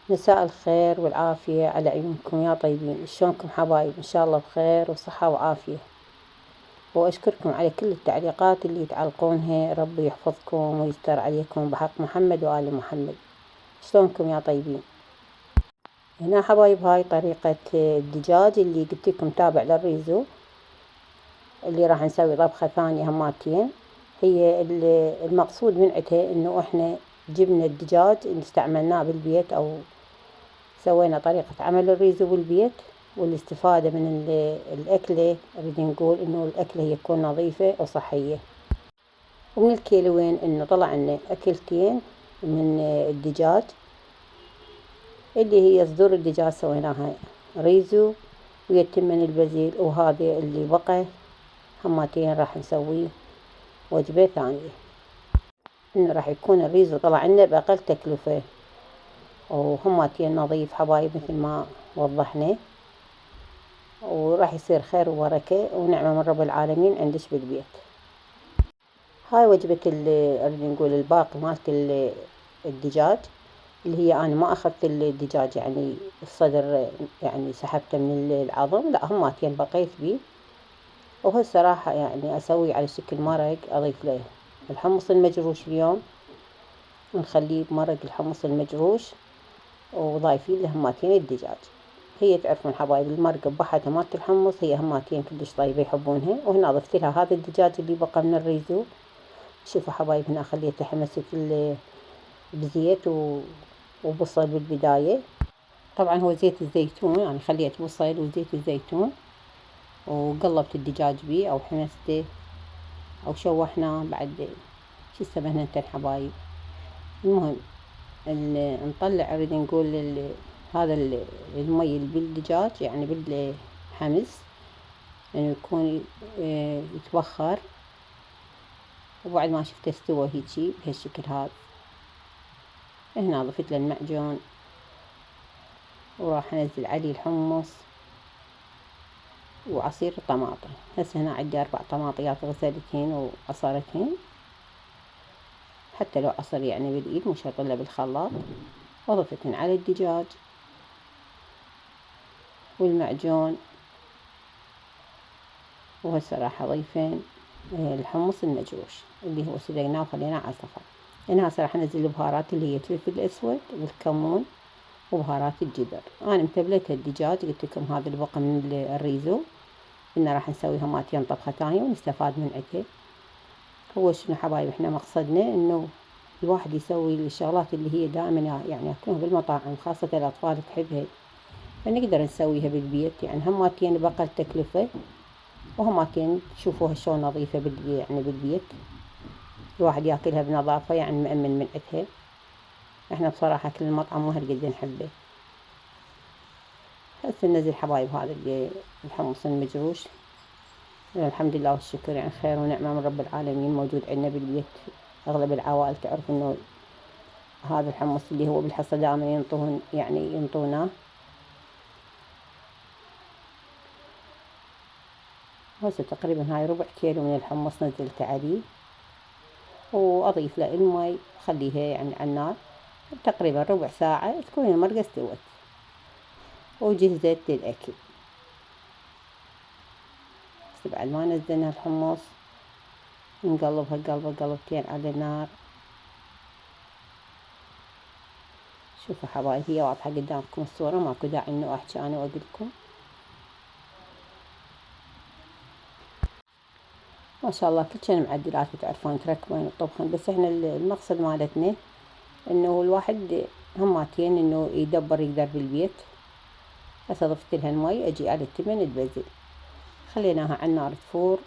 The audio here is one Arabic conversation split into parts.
مساء الخير والعافية على عيونكم يا طيبين. شلونكم حبايب؟ إن شاء الله بخير وصحة وعافية، وأشكركم على كل التعليقات اللي تعلقونها. ربي يحفظكم ويستر عليكم بحق محمد وآل محمد. شلونكم يا طيبين؟ هنا حبايب هاي طريقة الدجاج اللي قلت لكم تابع للريزو، اللي راح نسوي طبخة ثانية هماتين. هي المقصود من عتها إنه إحنا جبنا الدجاج اللي استعملناه بالبيت، أو سوينا طريقة عمل الريزو بالبيت، والاستفادة من الأكلة. أريد نقول إنه الأكلة هي تكون نظيفة وصحية. ومن الكيلوين إنه طلع لنا أكلتين من الدجاج، اللي هي صدور الدجاج سويناها ريزو ويتم من البزيل، وهذا اللي بقى هماتين راح نسويه وجبة ثانية. إنه راح يكون الريزو طلع لنا بأقل تكلفة، وهماتين نظيف حبايب مثل ما وضحنا، وراح يصير خير وبركة ونعمة من رب العالمين عندش بالبيت. هاي وجبة أريد نقول الباقي مالت الدجاج، اللي هي أنا ما أخذت الدجاج يعني الصدر، يعني سحبته من العظم، لا هماتين بقيت بيه. وهسه راح يعني أسوي على شكل مرق، أضيف له الحمص المجروش اليوم، ونخليه بمرق الحمص المجروش، وضايفين له هماتين الدجاج. هي تعرفون حبايب المرقة بحتها مالت الحمص هي هماتين كلش طيبة يحبونها. وهنا ضفت لها هذا الدجاج اللي بقى من الريزو. شوفوا حبايب هنا خليته حمست بزيت وبصل بالبداية. طبعا هو زيت الزيتون، يعني خليت بصل وزيت الزيتون، وقلبت الدجاج بيه أو حمسته أو شوحناه بعد شو اسمه حبايب. المهم نطلع أريد نقول هذا المي اللي بالدجاج يعني بالحمص، يعني يكون يتبخر. وبعد ما شفته استوى هيجي بهالشكل هذا، هنا ضفت له المعجون، وراح انزل عليه الحمص وعصير الطماطم. هسه هنا عندي 4 طماطيات غسلتهن وعصرتهن، حتى لو عصر يعني بالايد مش هطلع بالخلاط. وضفتهن على الدجاج والمعجون. وهسه راح اضيفين الحمص المجروش اللي هو سلقناه وخليناه على صفا. هنا هسه راح انزل البهارات اللي هي الفلفل الاسود والكمون وبهارات الجبر. انا متبلتها الدجاج، قلت لكم هذا اللي بقى من الريزو، إنه راح نسوي هماتين طبخة ثانية ونستفاد من عده. هو شنو حبايب احنا مقصدنا انه الواحد يسوي الشغلات اللي هي دائما يعني ياكلوها بالمطاعم، خاصة الاطفال تحبها، فنقدر نسويها بالبيت. يعني هماتين بأقل تكلفة، وهماتين تشوفوها شلون نظيفة يعني بالبيت، الواحد ياكلها بنظافة، يعني مأمن من عدها. احنا بصراحة كل المطعم ما هالقد نحبه. هسه ننزل حبايب هذا الحمص المجروش. الحمد لله والشكر، يعني خير ونعمة من رب العالمين موجود عندنا بالبيت. أغلب العوائل تعرف إنه هذا الحمص اللي هو بالحصة دائما ينطون، يعني ينطونه. هسه تقريبا هاي ربع كيلو من الحمص نزلت عليه، وأضيف له المي، خليها يعني على النار تقريبا ربع ساعة تكون المرقة استوت وجهزت للأكل. بس بعد ما نزلنا الحمص نقلبها قلبتين على النار. شوفوا حبايب هي واضحة قدامكم الصورة، ماكو داعي انه احكي انا واقولكم. ما شاء الله كل شي معدلات تعرفون تركبون وتطبخون. بس احنا المقصد مالتنا انه الواحد هماتين انه يدبر يقدر بالبيت. هسه ضفت لها المي، اجي على التمن البزل، خليناها على النار تفور،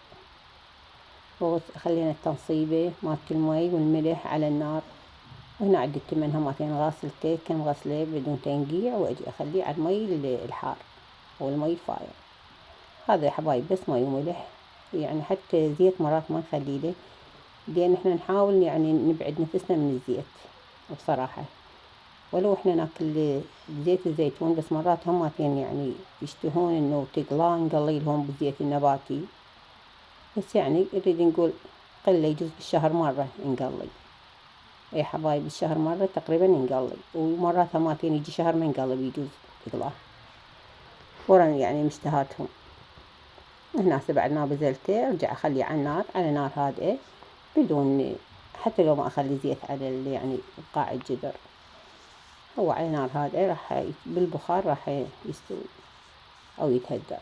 وخلينا التنصيبة مالت المي والملح على النار. وهنا عندي التمن هماتين غاسلته كم غسلة بدون تنقيع، واجي اخليه على المي الحار والمي الفاير. هذا يا حبايب بس مي وملح، يعني حتى زيت مرات ما نخلي له، لأن احنا نحاول يعني نبعد نفسنا من الزيت بصراحة. ولو احنا ناكل زيت الزيتون، بس مرات هماتين يعني يشتهون انه تقلاه نقلي لهم بالزيت النباتي. بس يعني نريد نقول قلة يجوز بالشهر مرة نقلي. يا حبايب الشهر مرة تقريبا ينقلب، ومرات هماتين يجي شهر ما ينقلب يجوز يقلاه ورا يعني مشتهاتهم. هنا بعد ما بذلته ارجع اخليه على النار، على نار هادئة بدون، حتى لو ما اخلي زيت على يعني قاع الجدر، هو على نار هادئة راح بالبخار راح يستوي او يتهدى.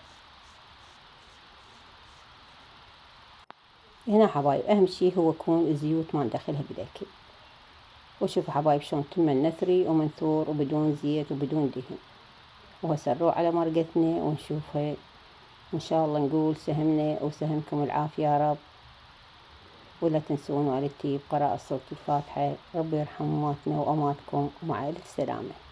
هنا حبايب اهم شي هو يكون الزيوت ما ندخلها بالاكل. وشوفوا حبايب شلون تم نثري ومنثور وبدون زيت وبدون دهن. وهسه نروح على مرقتنا ونشوفها ان شاء الله. نقول سهمنا وسهمكم العافية يا رب. ولا تنسون والدتي بقراءة سورة الفاتحة. ربي يرحم أمواتنا وأمواتكم، ومع ألف سلامة.